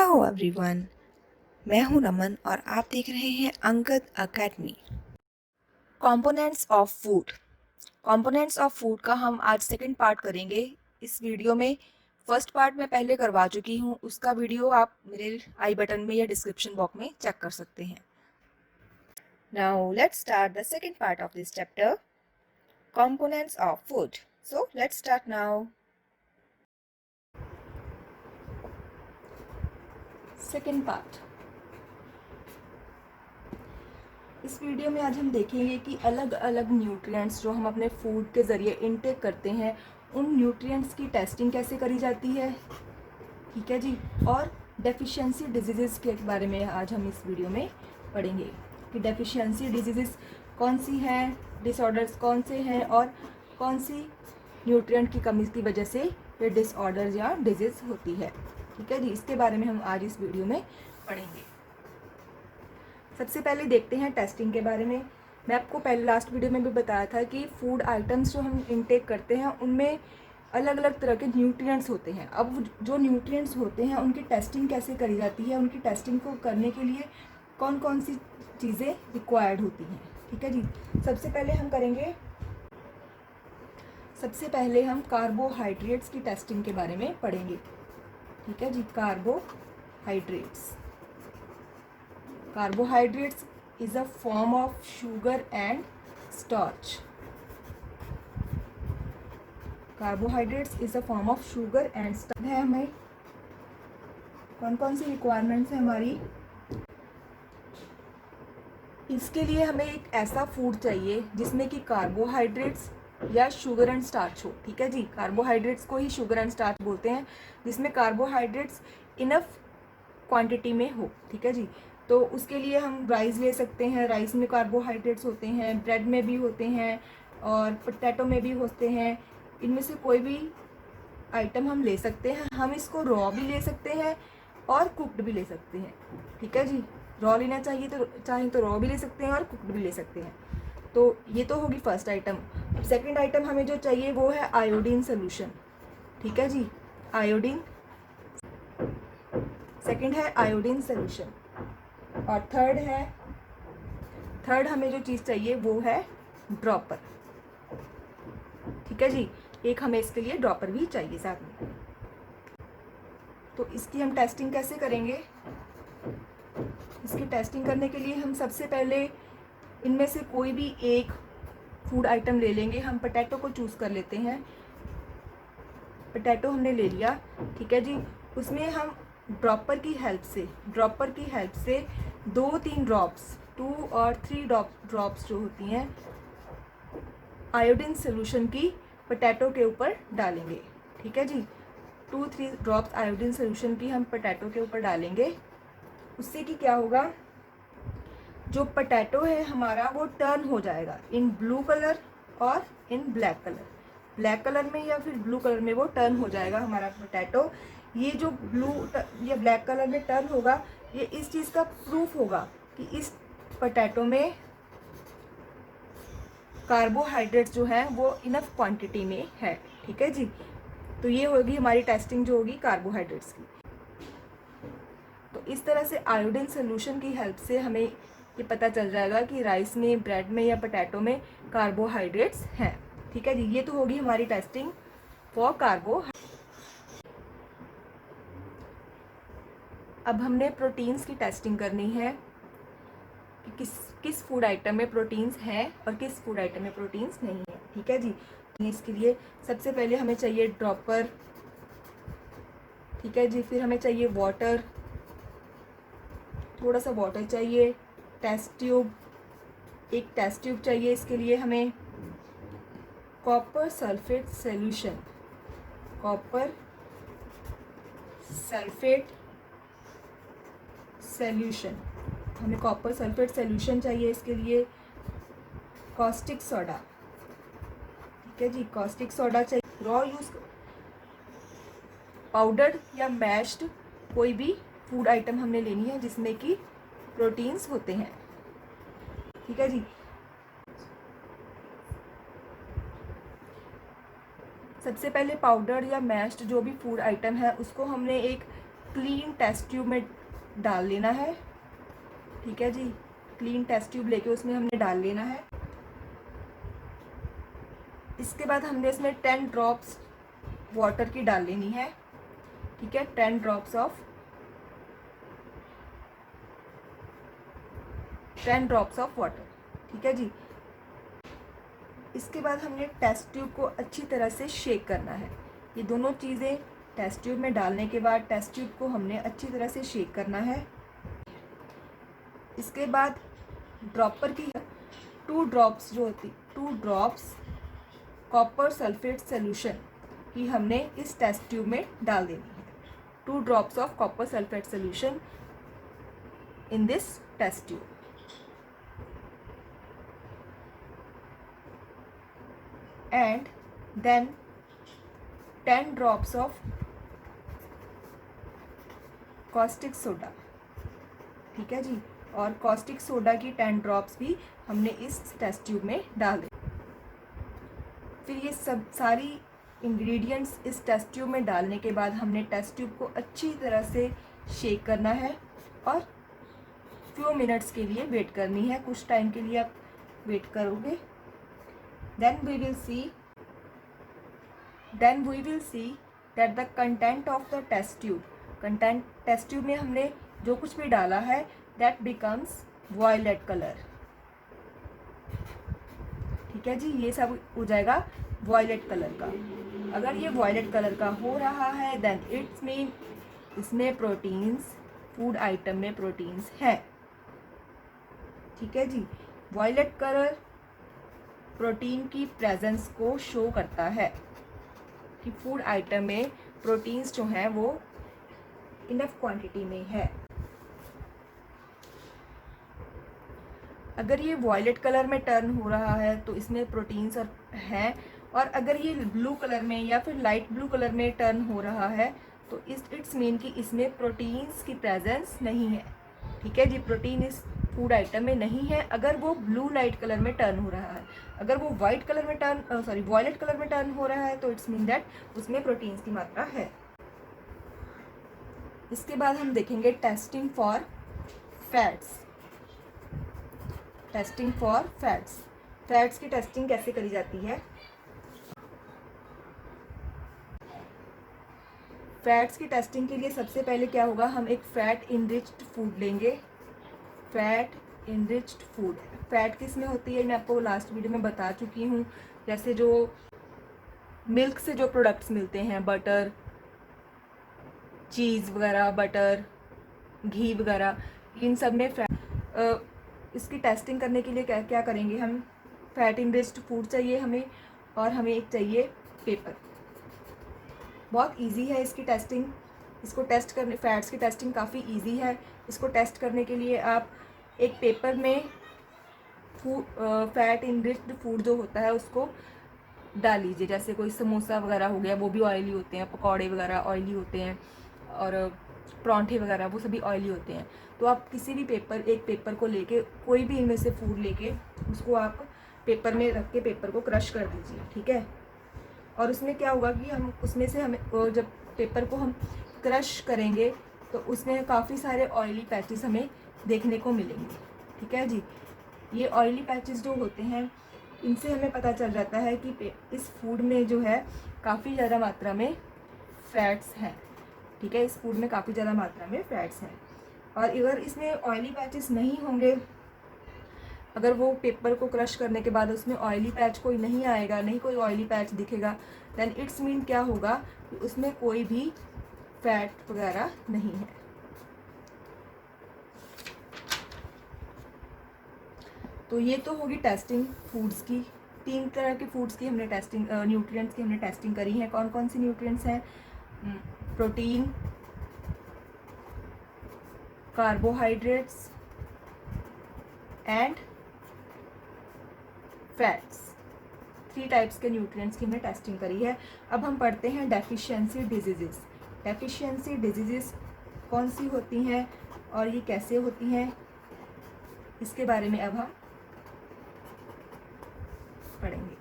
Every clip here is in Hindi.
हेलो एवरीवन, मैं हूं रमन और आप देख रहे हैं Angad academy. Components of food. Components of food का हम आज सेकंड पार्ट करेंगे इस वीडियो में। फर्स्ट पार्ट मैं पहले करवा चुकी हूं, उसका वीडियो आप मेरे आई बटन में या डिस्क्रिप्शन बॉक्स में चेक कर सकते हैं। Now let's start the second part of this chapter, components of food. So let's start now. Second part. इस वीडियो में आज हम देखेंगे कि अलग अलग न्यूट्रिएंट्स जो हम अपने फूड के ज़रिए इनटेक करते हैं, उन न्यूट्रिएंट्स की टेस्टिंग कैसे करी जाती है, ठीक है जी। और डेफिशिएंसी डिजीज़ के बारे में आज हम इस वीडियो में पढ़ेंगे कि डेफिशिएंसी डिजीज़ कौन सी हैं, डिसऑर्डर्स कौन से हैं और कौन सी न्यूट्रिएंट की कमी की वजह से ये डिसऑर्डर्स या डिजीज़ होती है, ठीक है जी। इसके बारे में हम आज इस वीडियो में पढ़ेंगे। सबसे पहले देखते हैं टेस्टिंग के बारे में। मैं आपको पहले लास्ट वीडियो में भी बताया था कि फूड आइटम्स जो हम इनटेक करते हैं उनमें अलग अलग तरह के न्यूट्रिएंट्स होते हैं। अब जो न्यूट्रिएंट्स होते हैं उनकी टेस्टिंग कैसे करी जाती है, उनकी टेस्टिंग को करने के लिए कौन कौन सी चीज़ें रिक्वायर्ड होती हैं, ठीक है जी। सबसे पहले हम कार्बोहाइड्रेट्स की टेस्टिंग के बारे में पढ़ेंगे, ठीक है जी। Carbohydrates is a form of sugar and starch. Carbohydrates is a form of sugar and starch है। हमें कौन कौन सी रिक्वायरमेंट्स है हमारी, इसके लिए हमें एक ऐसा फूड चाहिए जिसमें कि कार्बोहाइड्रेट्स या शुगर एंड स्टार्च हो, ठीक है जी। कार्बोहाइड्रेट्स को ही शुगर एंड स्टार्च बोलते हैं, जिसमें कार्बोहाइड्रेट्स इनफ क्वांटिटी में हो, ठीक है जी। तो उसके लिए हम राइस ले सकते हैं, राइस में कार्बोहाइड्रेट्स होते हैं, ब्रेड में भी होते हैं और पोटैटो में भी होते हैं। इनमें से कोई भी आइटम हम ले सकते हैं। हम इसको रॉ भी ले सकते हैं और कुक्ड भी ले सकते हैं, ठीक है जी। रॉ लेना चाहें तो रॉ भी ले सकते हैं और कुक्ड भी ले सकते हैं। तो ये तो होगी फर्स्ट आइटम। सेकेंड आइटम हमें जो चाहिए वो है आयोडीन सोल्यूशन, ठीक है जी। आयोडीन सेकेंड है आयोडीन सोल्यूशन। और थर्ड हमें जो चीज़ चाहिए वो है ड्रॉपर, ठीक है जी। एक हमें इसके लिए ड्रॉपर भी चाहिए साथ में। तो इसकी हम टेस्टिंग कैसे करेंगे, इसकी टेस्टिंग करने के लिए हम सबसे पहले इनमें से कोई भी एक फूड आइटम ले लेंगे। हम पोटैटो को चूज़ कर लेते हैं। पोटैटो हमने ले लिया, ठीक है जी। उसमें हम ड्रॉपर की हेल्प से 2-3 ड्रॉप्स 2 और 3 ड्रॉप्स जो होती हैं आयोडीन सोल्यूशन की पोटैटो के ऊपर डालेंगे, ठीक है जी। 2-3 ड्रॉप्स आयोडीन सोल्यूशन की हम पोटैटो के ऊपर डालेंगे। उससे कि क्या होगा, जो पोटैटो है हमारा वो टर्न हो जाएगा इन ब्लू कलर और इन ब्लैक कलर में या फिर ब्लू कलर में वो टर्न हो जाएगा हमारा पोटैटो। ये जो ब्लू या ब्लैक कलर में टर्न होगा, ये इस चीज़ का प्रूफ होगा कि इस पोटैटो में कार्बोहाइड्रेट्स जो है वो इनफ क्वांटिटी में है, ठीक है जी। तो ये होगी हमारी टेस्टिंग जो होगी कार्बोहाइड्रेट्स की। तो इस तरह से आयोडीन सोल्यूशन की हेल्प से हमें ये पता चल जाएगा कि राइस में, ब्रेड में या पोटैटो में कार्बोहाइड्रेट्स हैं, ठीक है जी। ये तो होगी हमारी टेस्टिंग फॉर कार्बो। अब हमने प्रोटीन्स की टेस्टिंग करनी है कि किस फूड आइटम में प्रोटीन्स हैं और किस फूड आइटम में प्रोटीन्स नहीं है, ठीक है जी। इसके लिए सबसे पहले हमें चाहिए ड्रॉपर, ठीक है जी। फिर हमें चाहिए वाटर, थोड़ा सा वाटर चाहिए, एक टेस्ट ट्यूब चाहिए। इसके लिए हमें कॉपर सल्फेट सॉल्यूशन हमें कॉपर सल्फेट सॉल्यूशन चाहिए। इसके लिए कॉस्टिक सोडा, ठीक है जी। कॉस्टिक सोडा चाहिए। रॉ यूज पाउडर्ड या मैश्ड कोई भी फूड आइटम हमने लेनी है जिसमें कि प्रोटीन्स होते हैं, ठीक है जी। सबसे पहले पाउडर या मैश्ड जो भी फूड आइटम है उसको हमने एक क्लीन टेस्ट ट्यूब में डाल लेना है। ठीक है जी, क्लीन टेस्ट ट्यूब लेके उसमें हमने डाल लेना है। इसके बाद हमने इसमें 10 ड्रॉप्स वाटर की डाल लेनी है। ठीक है, 10 ड्रॉप्स ऑफ वाटर। ठीक है जी। इसके बाद हमने टेस्ट ट्यूब को अच्छी तरह से शेक करना है। ये दोनों चीज़ें टेस्ट ट्यूब में डालने के बाद टेस्ट ट्यूब को हमने अच्छी तरह से शेक करना है। इसके बाद ड्रॉपर की 2 ड्रॉप्स कॉपर सल्फेट सोल्यूशन की हमने इस टेस्ट ट्यूब में डाल देनी है। 2 drops of copper sulphate solution in this test tube. And then 10 drops of caustic soda। ठीक है जी, और caustic soda की 10 ड्रॉप्स भी हमने इस टेस्ट ट्यूब में डाल दी। फिर ये सब सारी इंग्रेडिएंट्स इस टेस्ट ट्यूब में डालने के बाद हमने टेस्ट ट्यूब को अच्छी तरह से शेक करना है और फ्यू मिनट्स के लिए वेट करनी है। कुछ टाइम के लिए आप वेट करोगे। Then we will see that the content of the test tube में हमने जो कुछ भी डाला है that becomes violet color। ठीक है जी, ये सब हो जाएगा violet कलर का। अगर ये violet कलर का हो रहा है then it's mean इसमें प्रोटीन्स, फूड आइटम में प्रोटीन्स है। ठीक है जी, violet कलर प्रोटीन की प्रेजेंस को शो करता है कि फूड आइटम में प्रोटीन्स जो हैं वो इनफ क्वांटिटी में है। अगर ये वॉयलेट कलर में टर्न हो रहा है तो इसमें प्रोटीन्स हैं, और अगर ये ब्लू कलर में या फिर लाइट ब्लू कलर में टर्न हो रहा है तो इट्स मीन कि इसमें प्रोटीन्स की प्रेजेंस नहीं है। ठीक है जी, प्रोटीन इस फूड आइटम में नहीं है अगर वो ब्लू लाइट कलर में टर्न हो रहा है। अगर वो वॉयलेट कलर में टर्न हो रहा है तो इट्स मीन दैट उसमें प्रोटीन्स की मात्रा है। इसके बाद हम देखेंगे टेस्टिंग फॉर फैट्स। फैट्स की टेस्टिंग कैसे करी जाती है। फैट्स की टेस्टिंग के लिए सबसे पहले क्या होगा, हम एक फैट इनरिच्ड फूड लेंगे। फैट किस में होती है मैं आपको लास्ट वीडियो में बता चुकी हूँ। जैसे जो मिल्क से जो प्रोडक्ट्स मिलते हैं, बटर, चीज़ वगैरह, बटर, घी वगैरह, इन सब में इसकी टेस्टिंग करने के लिए क्या क्या करेंगे हम, फैट इनरिच्ड फूड चाहिए हमें, और हमें एक चाहिए पेपर। बहुत इजी है इसकी टेस्टिंग। इसको टेस्ट करने, फैट्स की टेस्टिंग काफ़ी इजी है। इसको टेस्ट करने के लिए आप एक पेपर में फैट इनरिच्ड फूड जो होता है उसको डाल लीजिए। जैसे कोई समोसा वगैरह हो गया, वो भी ऑयली होते हैं, पकौड़े वगैरह ऑयली होते हैं, और परांठे वगैरह वो सभी ऑयली होते हैं। तो आप किसी भी एक पेपर को लेके, कोई भी इनमें से फूड लेके उसको आप पेपर में रख के पेपर को क्रश कर दीजिए। ठीक है, और उसमें क्या होगा कि हम उसमें से हमें जब पेपर को हम क्रश करेंगे तो उसमें काफ़ी सारे ऑयली पैचेस हमें देखने को मिलेंगे। ठीक है जी, ये ऑयली पैचेस जो होते हैं इनसे हमें पता चल जाता है कि इस फूड में जो है काफ़ी ज़्यादा मात्रा में फैट्स हैं। ठीक है, इस फूड में काफ़ी ज़्यादा मात्रा में फैट्स हैं। और अगर इसमें ऑयली पैचेस नहीं होंगे, अगर वो पेपर को क्रश करने के बाद उसमें ऑयली पैच कोई नहीं आएगा, नहीं कोई ऑयली पैच दिखेगा, देन इट्स मीन क्या होगा कि उसमें कोई भी फैट वगैरह नहीं है। तो ये तो होगी टेस्टिंग फूड्स की। 3 तरह के फूड्स की हमने टेस्टिंग, न्यूट्रिएंट्स की हमने टेस्टिंग करी है। कौन कौन सी न्यूट्रिएंट्स हैं, protein, carbohydrates and fats. 3 types के न्यूट्रिएंट्स की हमने टेस्टिंग करी है। अब हम पढ़ते हैं डेफिशिएंसी डिजीज़। डेफिशिएंसी डिजीज़ कौन सी होती हैं और ये कैसे होती हैं, इसके बारे में अब हम पढ़ेंगे।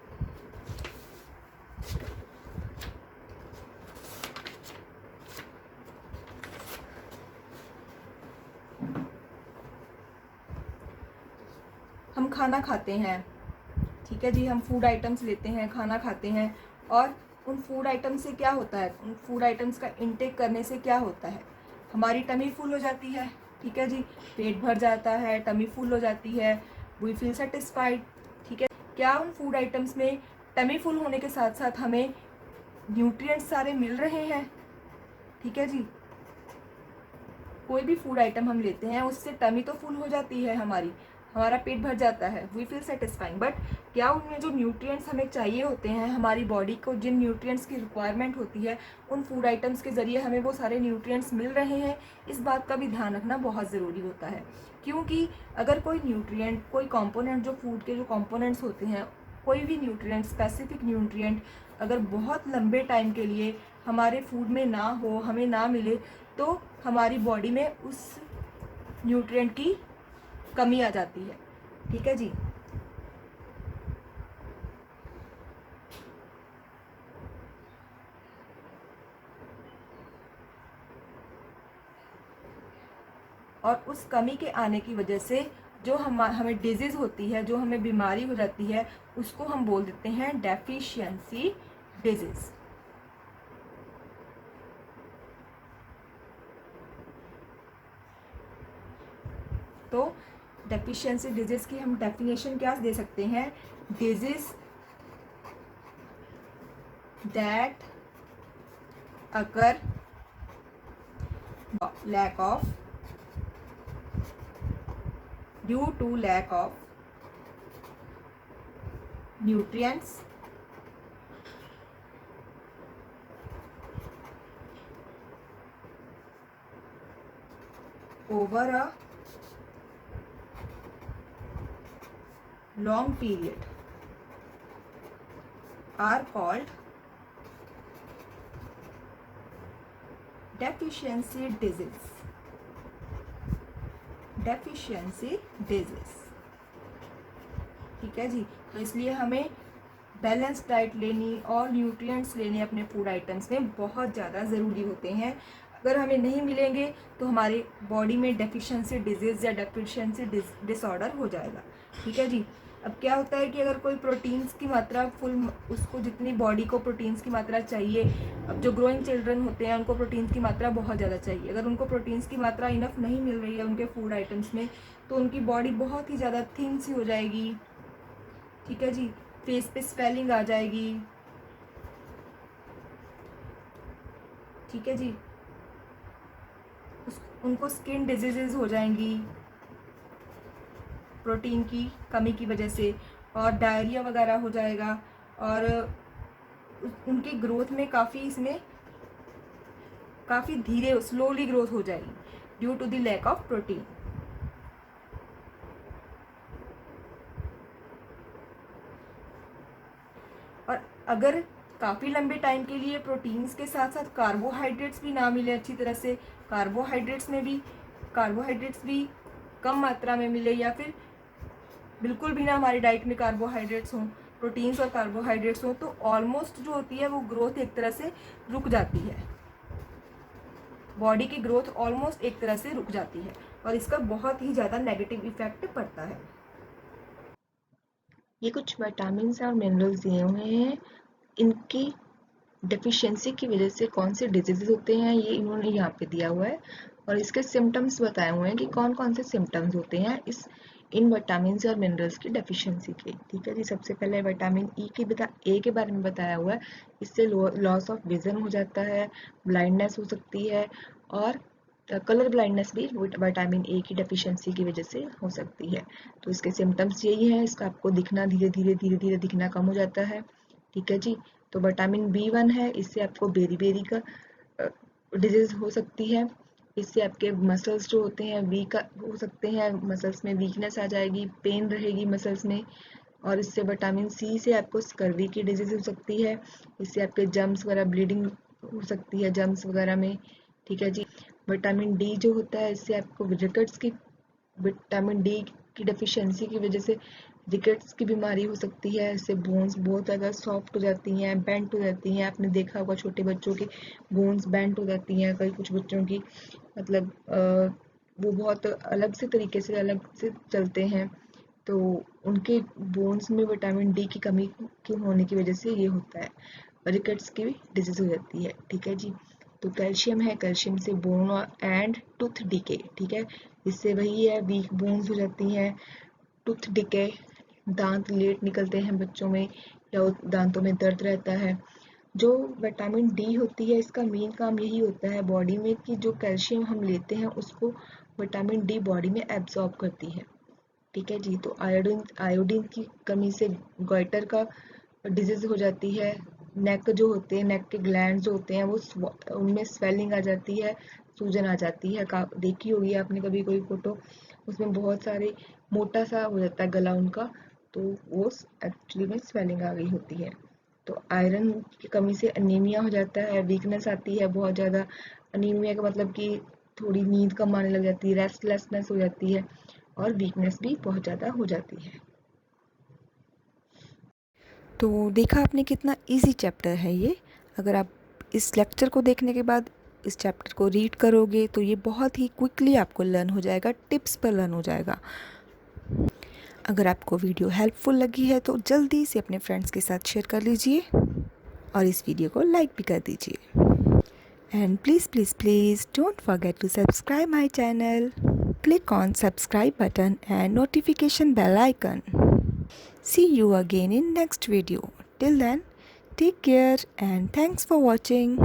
हम खाना खाते हैं, ठीक है जी, हम फूड आइटम्स लेते हैं, खाना खाते हैं, और उन फूड आइटम से क्या होता है, उन फूड आइटम्स का इंटेक करने से क्या होता है, हमारी टमी फुल हो जाती है, ठीक है जी, पेट भर जाता है, टमी फुल हो जाती है, वी फील सेटिस्फाइड, ठीक है। क्या उन फूड आइटम्स में टमी फुल होने के साथ साथ हमें न्यूट्रिएंट्स सारे मिल रहे हैं, ठीक है जी। कोई भी फूड आइटम हम लेते हैं उससे टमी तो फुल हो जाती है, हमारा पेट भर जाता है, वी फील सेटिस्फाइंग, बट क्या उनमें जो न्यूट्रिएंट्स हमें चाहिए होते हैं, हमारी बॉडी को जिन न्यूट्रिएंट्स की रिक्वायरमेंट होती है, उन फूड आइटम्स के ज़रिए हमें वो सारे न्यूट्रिएंट्स मिल रहे हैं, इस बात का भी ध्यान रखना बहुत ज़रूरी होता है। क्योंकि अगर कोई न्यूट्रिएंट, कोई कॉम्पोनेंट, जो फूड के जो कॉम्पोनेंट्स होते हैं, कोई भी न्यूट्रिएंट, स्पेसिफिक न्यूट्रिएंट अगर बहुत लंबे टाइम के लिए हमारे फूड में ना हो, हमें ना मिले, तो हमारी बॉडी में उस न्यूट्रिएंट की कमी आ जाती है, ठीक है जी। और उस कमी के आने की वजह से जो हमें डिजीज़ होती है, जो हमें बीमारी हो जाती है, उसको हम बोल देते हैं डेफिशिएंसी डिजीज़। तो डेफिशिएंसी डिजीज़ की हम डेफिनेशन क्या दे सकते हैं, disease that occur lack of due to lack of nutrients over a long period are called deficiency disease, deficiency disease, ठीक है जी। तो इसलिए हमें बैलेंस डाइट लेनी और न्यूट्रिएंट्स लेने अपने फूड आइटम्स में बहुत ज़्यादा ज़रूरी होते हैं। अगर हमें नहीं मिलेंगे तो हमारे बॉडी में डेफिशिएंसी डिजीज़ या डेफिशिएंसी डिसऑर्डर हो जाएगा, ठीक है जी। अब क्या होता है कि अगर कोई प्रोटीन्स की मात्रा फुल, उसको जितनी बॉडी को प्रोटीन्स की मात्रा चाहिए, अब जो ग्रोइंग चिल्ड्रन होते हैं उनको प्रोटीन्स की मात्रा बहुत ज़्यादा चाहिए, अगर उनको प्रोटीन्स की मात्रा इनफ नहीं मिल रही है उनके फूड आइटम्स में, तो उनकी बॉडी बहुत ही ज़्यादा थिन सी हो जाएगी, ठीक है जी, फेस पे स्वेलिंग आ जाएगी, ठीक है जी, उनको स्किन डिजीजेज हो जाएंगी प्रोटीन की कमी की वजह से, और डायरिया वगैरह हो जाएगा, और उनकी ग्रोथ में काफ़ी धीरे स्लोली ग्रोथ हो जाएगी due to the lack of protein. और अगर काफ़ी लंबे टाइम के लिए प्रोटीन्स के साथ साथ कार्बोहाइड्रेट्स भी ना मिले अच्छी तरह से, कार्बोहाइड्रेट्स भी कम मात्रा में मिले, या फिर बिल्कुल भी ना हमारी डाइट में कार्बोहाइड्रेट्स हों, प्रोटीन्स और कार्बोहाइड्रेट्स हों, तो ऑलमोस्ट जो होती है वो ग्रोथ एक तरह से रुक जाती है, बॉडी की ग्रोथ ऑलमोस्ट एक तरह से रुक जाती है, और इसका बहुत ही ज़्यादा नेगेटिव इफेक्ट पड़ता है। ये कुछ विटामिन और मिनरल्स दिए हुए हैं, इनकी डेफिशिएंसी की वजह से कौन से डिजीजेज होते हैं ये इन्होंने यहाँ पे दिया हुआ है, और इसके सिम्टम्स बताए हुए हैं कि कौन कौन से सिम्टम्स होते हैं इन विटामिन और मिनरल्स की डेफिशिएंसी के, ठीक है जी। सबसे पहले विटामिन ए के बारे में बताया हुआ है, इससे लॉस ऑफ विजन हो जाता है, ब्लाइंडनेस हो सकती है, और कलर ब्लाइंडनेस भी विटामिन ए की डेफिशिएंसी की वजह से हो सकती है। तो इसके सिम्टम्स यही है, इसका आपको दिखना धीरे धीरे दिखना कम हो जाता है, ठीक है जी। तो विटामिन B1 है, इससे आपको बेरी का डिजीज हो सकती है, इससे आपके मसल्स जो होते हैं वीक हो सकते हैं, मसल्स में वीकनेस आ जाएगी, पेन रहेगी मसल्स में। और इससे विटामिन C से आपको स्कर्वी की डिजीज हो सकती है, इससे आपके जम्स वगैरह ब्लीडिंग हो सकती है जम्स वगैरह में, ठीक है जी। विटामिन D जो होता है, इससे आपको विटामिन D की डेफिशिएंसी की वजह से रिकेट्स की बीमारी हो सकती है, इससे बोन्स बहुत ज़्यादा सॉफ्ट हो जाती हैं, बेंट हो जाती हैं, आपने देखा होगा छोटे बच्चों के बोन्स बेंट हो जाती हैं, कई कुछ बच्चों की मतलब वो बहुत अलग से चलते हैं, तो उनके बोन्स में विटामिन डी की कमी के होने की वजह से ये होता है, रिकेट्स की भी डिजीज हो जाती है। ठीक है जी। तो कैल्शियम है, कैल्शियम से बोन एंड टूथ डिके, ठीक है, इससे वही है वीक बोन्स हो जाती हैं, टूथ डिके, दांत लेट निकलते हैं बच्चों में, या दांतों में दर्द रहता है। जो विटामिन डी होती है इसका मेन काम यही होता है बॉडी में कि जो कैल्शियम हम लेते हैं उसको विटामिन डी बॉडी में एब्जॉर्ब करती है। ठीक है जी। तो आयोडीन आयोडीन की कमी से गॉइटर का डिजीज हो जाती है, नेक जो होते हैं, नेक के ग्लैंड जो होते हैं वो उनमें स्वेलिंग आ जाती है, सूजन आ जाती है। देखी होगी आपने कभी कोई फोटो, उसमें बहुत सारे मोटा सा हो जाता है गला उनका, तो वो एक्चुअली में स्वेलिंग आ गई होती है। तो आयरन की कमी से अनीमिया हो जाता है, वीकनेस आती है बहुत ज़्यादा। अनीमिया का मतलब कि थोड़ी नींद कम आने लग जाती है, रेस्टलेसनेस हो जाती है, और वीकनेस भी बहुत ज़्यादा हो जाती है। तो देखा आपने कितना इजी चैप्टर है ये। अगर आप इस लेक्चर को देखने के बाद इस चैप्टर को रीड करोगे तो ये बहुत ही क्विकली आपको लर्न हो जाएगा, टिप्स पर लर्न हो जाएगा। अगर आपको वीडियो हेल्पफुल लगी है तो जल्दी से अपने फ्रेंड्स के साथ शेयर कर लीजिए और इस वीडियो को लाइक भी कर दीजिए। And please don't forget to subscribe my channel. Click on subscribe button and notification bell icon. See you again in next video. Till then, take care and thanks for watching.